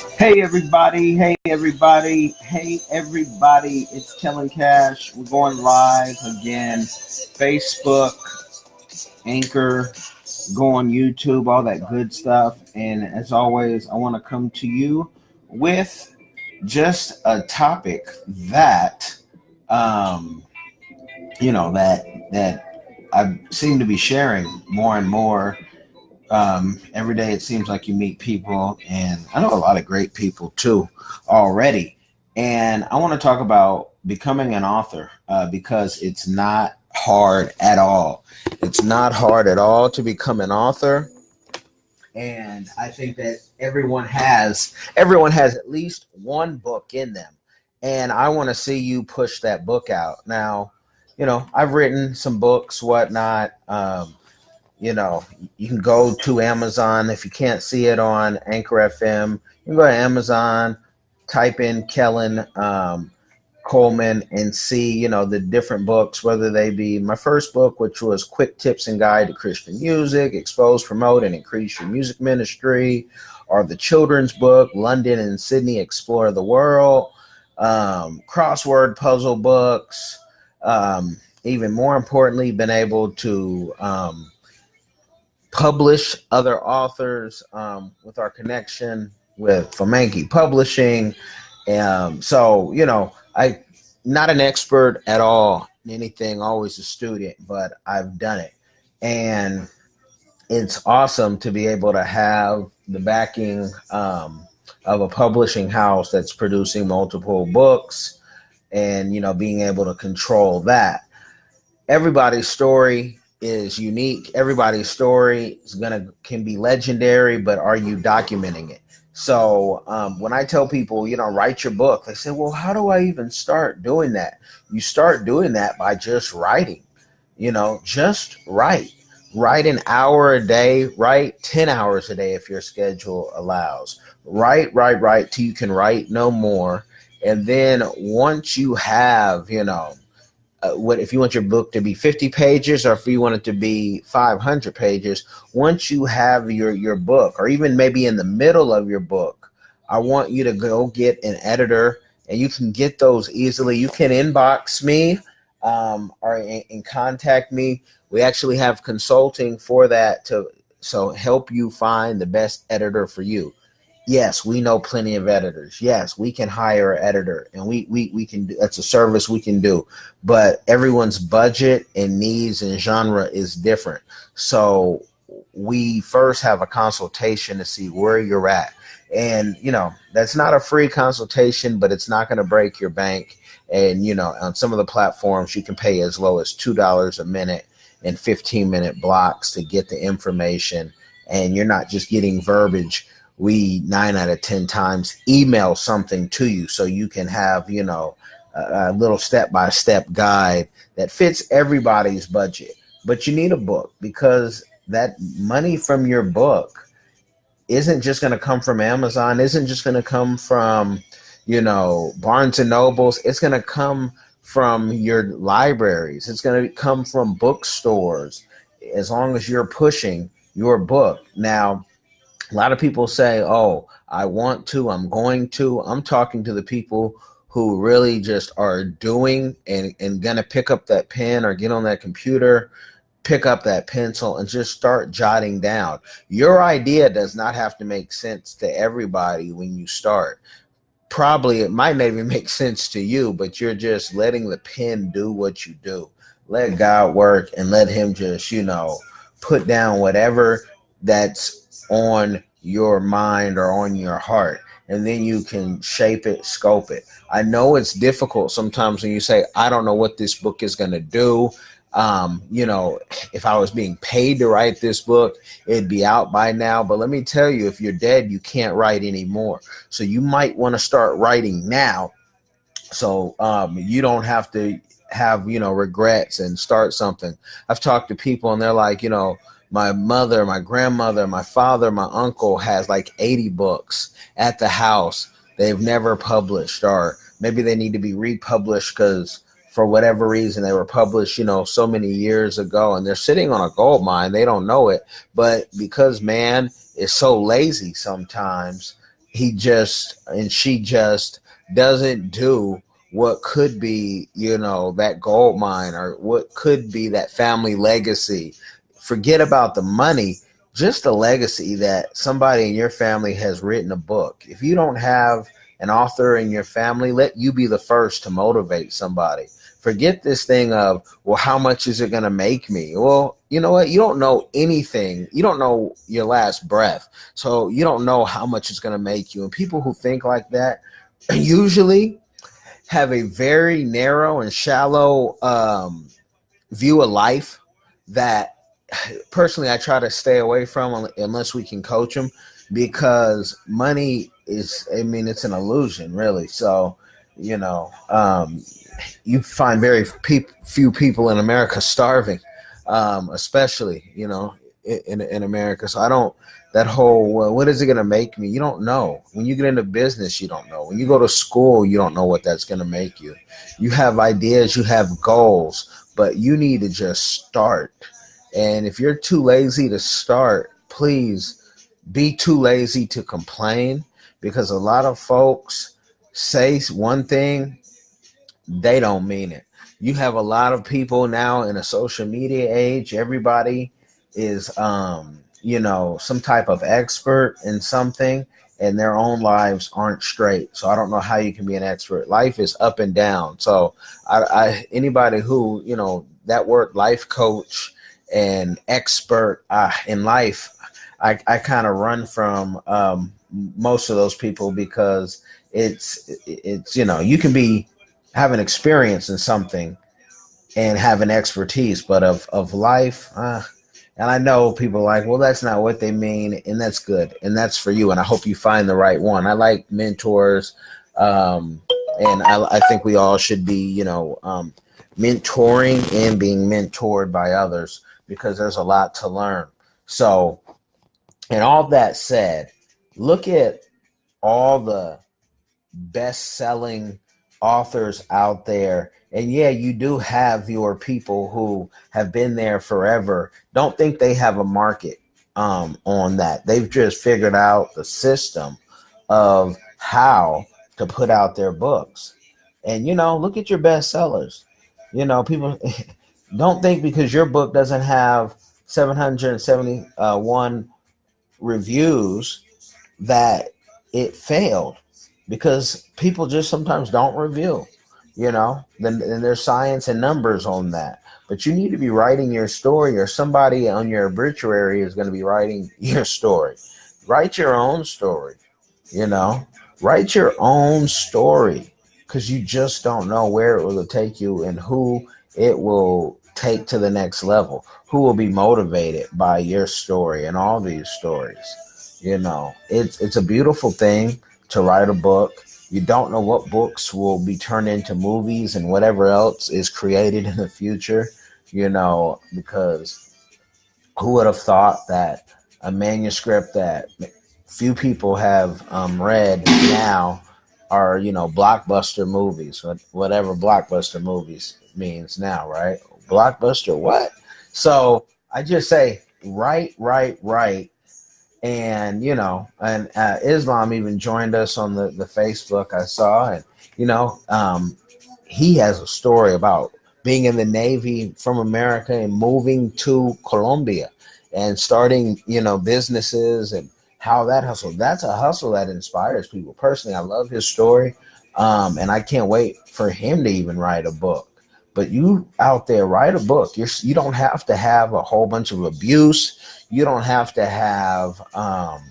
Hey everybody, hey everybody, hey everybody, it's Kellen Cash. We're going live again. Facebook, Anchor, go on YouTube, all that good stuff. And as always, I want to come to you with just a topic that um, that I seem to be sharing more and more. Every day it seems like you meet people, and I know a lot of great people too already. And I want to talk about becoming an author because it's not hard at all. It's not hard at all to become an author. And I think that everyone has at least one book in them. And I want to see you push that book out. Now, I've written some books, whatnot. You know, you can go to Amazon. If you can't see it on Anchor FM, you can go to Amazon, type in Kellen Coleman, and see, the different books, whether they be my first book, which was Quick Tips and Guide to Christian Music, Expose, Promote, and Increase Your Music Ministry, or the children's book, London and Sydney Explore the World, crossword puzzle books, even more importantly, been able to publish other authors with our connection with Fomanke Publishing. I not an expert at all in anything, always a student, but I've done it. And it's awesome to be able to have the backing of a publishing house that's producing multiple books and, being able to control that. Everybody's story is unique. Everybody's story can be legendary, but are you documenting it? So when I tell people, write your book, they say, well, how do I even start doing that? You start doing that by just writing. Just write. Write an hour a day. Write 10 hours a day if your schedule allows. Write till you can write no more. And then once you have, what if you want your book to be 50 pages or if you want it to be 500 pages, once you have your book, or even maybe in the middle of your book, I want you to go get an editor, and you can get those easily. You can inbox me and contact me. We actually have consulting for that to help you find the best editor for you. Yes, we know plenty of editors. Yes, we can hire an editor, and we can do, that's a service we can do. But everyone's budget and needs and genre is different. So we first have a consultation to see where you're at. And, that's not a free consultation, but it's not going to break your bank. And, on some of the platforms, you can pay as low as $2 a minute in 15-minute blocks to get the information. And you're not just getting verbiage. We 9 out of 10 times email something to you so you can have, a little step-by-step guide that fits everybody's budget. But you need a book, because that money from your book isn't just going to come from Amazon, isn't just going to come from, Barnes and Nobles. It's going to come from your libraries. It's going to come from bookstores, as long as you're pushing your book. Now, a lot of people say, oh, I want to, I'm going to. I'm talking to the people who really just are doing and going to pick up that pen or get on that computer, pick up that pencil and just start jotting down. Your idea does not have to make sense to everybody when you start. Probably it might not even make sense to you, but you're just letting the pen do what you do. Let God work and let him just, put down whatever that's on your mind or on your heart, and then you can shape it, scope it. I know it's difficult sometimes when you say, I don't know what this book is going to do. If I was being paid to write this book, it'd be out by now. But let me tell you, if you're dead, you can't write anymore. So you might want to start writing now. So you don't have to have, regrets and start something. I've talked to people and they're like, my mother, my grandmother, my father, my uncle has like 80 books at the house they've never published, or maybe they need to be republished because for whatever reason they were published, so many years ago, and they're sitting on a gold mine. They don't know it, but because man is so lazy sometimes, he just and she just doesn't do what could be, that gold mine or what could be that family legacy. Forget about the money, just the legacy that somebody in your family has written a book. If you don't have an author in your family, let you be the first to motivate somebody. Forget this thing of, well, how much is it going to make me? Well, you know what? You don't know anything. You don't know your last breath. So you don't know how much it's going to make you. And people who think like that usually have a very narrow and shallow view of life that personally I try to stay away from unless we can coach them, because money is, I mean, it's an illusion, really. So, you find very few people in America starving, especially, in America. So I don't, that whole, well, what is it going to make me? You don't know. When you get into business, you don't know. When you go to school, you don't know what that's going to make you. You have ideas, you have goals, but you need to just start. And if you're too lazy to start, please be too lazy to complain, because a lot of folks say one thing, they don't mean it. You have a lot of people now in a social media age. Everybody is, some type of expert in something, and their own lives aren't straight. So I don't know how you can be an expert. Life is up and down. So anybody who, that word life coach and expert in life, I kind of run from most of those people, because it's you can be have an experience in something and have an expertise, but of life, and I know people are like, well, that's not what they mean, and that's good, and that's for you, and I hope you find the right one. I like mentors, and I think we all should be, mentoring and being mentored by others, because there's a lot to learn. So, and all that said, look at all the best-selling authors out there. And yeah, you do have your people who have been there forever. Don't think they have a market on that. They've just figured out the system of how to put out their books. And, look at your bestsellers. People don't think because your book doesn't have 771 reviews that it failed, because people just sometimes don't review, then there's science and numbers on that. But you need to be writing your story, or somebody on your obituary is going to be writing your story. Write your own story, write your own story, because you just don't know where it will take you and who it will take to the next level, who will be motivated by your story and all these stories. It's a beautiful thing to write a book. You don't know what books will be turned into movies and whatever else is created in the future, because who would have thought that a manuscript that few people have read now are, blockbuster movies, whatever blockbuster movies means now, right? Blockbuster, what? So I just say, write. And Islam even joined us on the Facebook I saw, and he has a story about being in the Navy from America and moving to Colombia and starting businesses, and how that's a hustle that inspires people. Personally, I love his story, and I can't wait for him to even write a book. But you out there, write a book. You don't have to have a whole bunch of abuse. You don't have to have a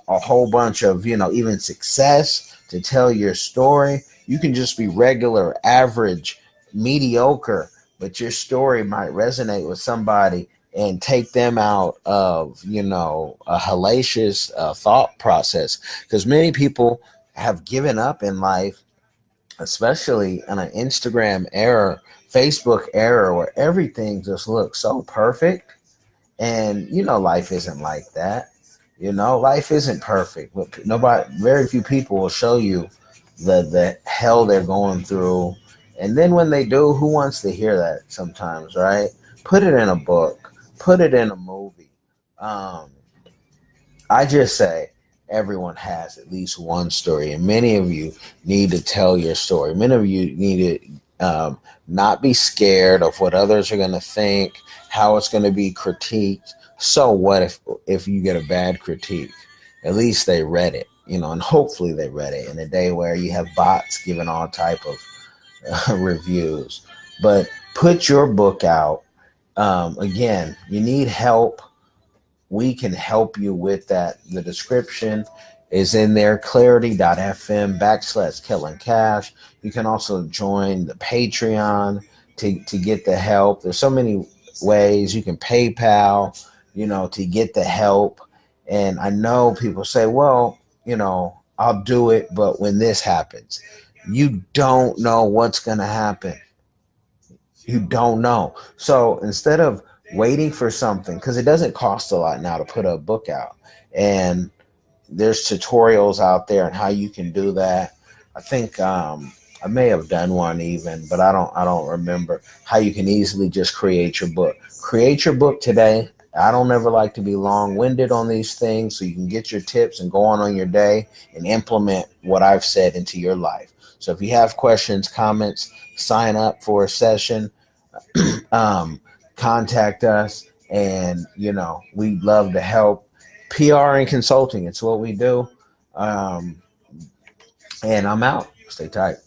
whole bunch of, even success to tell your story. You can just be regular, average, mediocre, but your story might resonate with somebody and take them out of, a hellacious thought process. Because many people have given up in life, especially in an Instagram era, Facebook era, where everything just looks so perfect. And life isn't like that. Life isn't perfect. Very few people will show you the hell they're going through. And then when they do, who wants to hear that sometimes, right? Put it in a book, put it in a movie. I just say, everyone has at least one story, and many of you need to tell your story. Many of you need to not be scared of what others are going to think, how it's going to be critiqued. So what if you get a bad critique? At least they read it, and hopefully they read it in a day where you have bots giving all type of reviews. But put your book out. Again, you need help, we can help you with that. The description is in there, clarity.fm/Kellen Cash. You can also join the Patreon to get the help. There's so many ways. You can PayPal, to get the help. And I know people say, well, I'll do it, but when this happens, you don't know what's going to happen. You don't know. So instead of waiting for something, because it doesn't cost a lot now to put a book out, and there's tutorials out there on how you can do that. I think I may have done one even, but I don't remember how you can easily just create your book. Create your book today. I don't ever like to be long-winded on these things, so you can get your tips and go on your day and implement what I've said into your life. So if you have questions, comments, sign up for a session. um, Contact us, and we'd love to help. PR and consulting, it's what we do. And I'm out. Stay tight.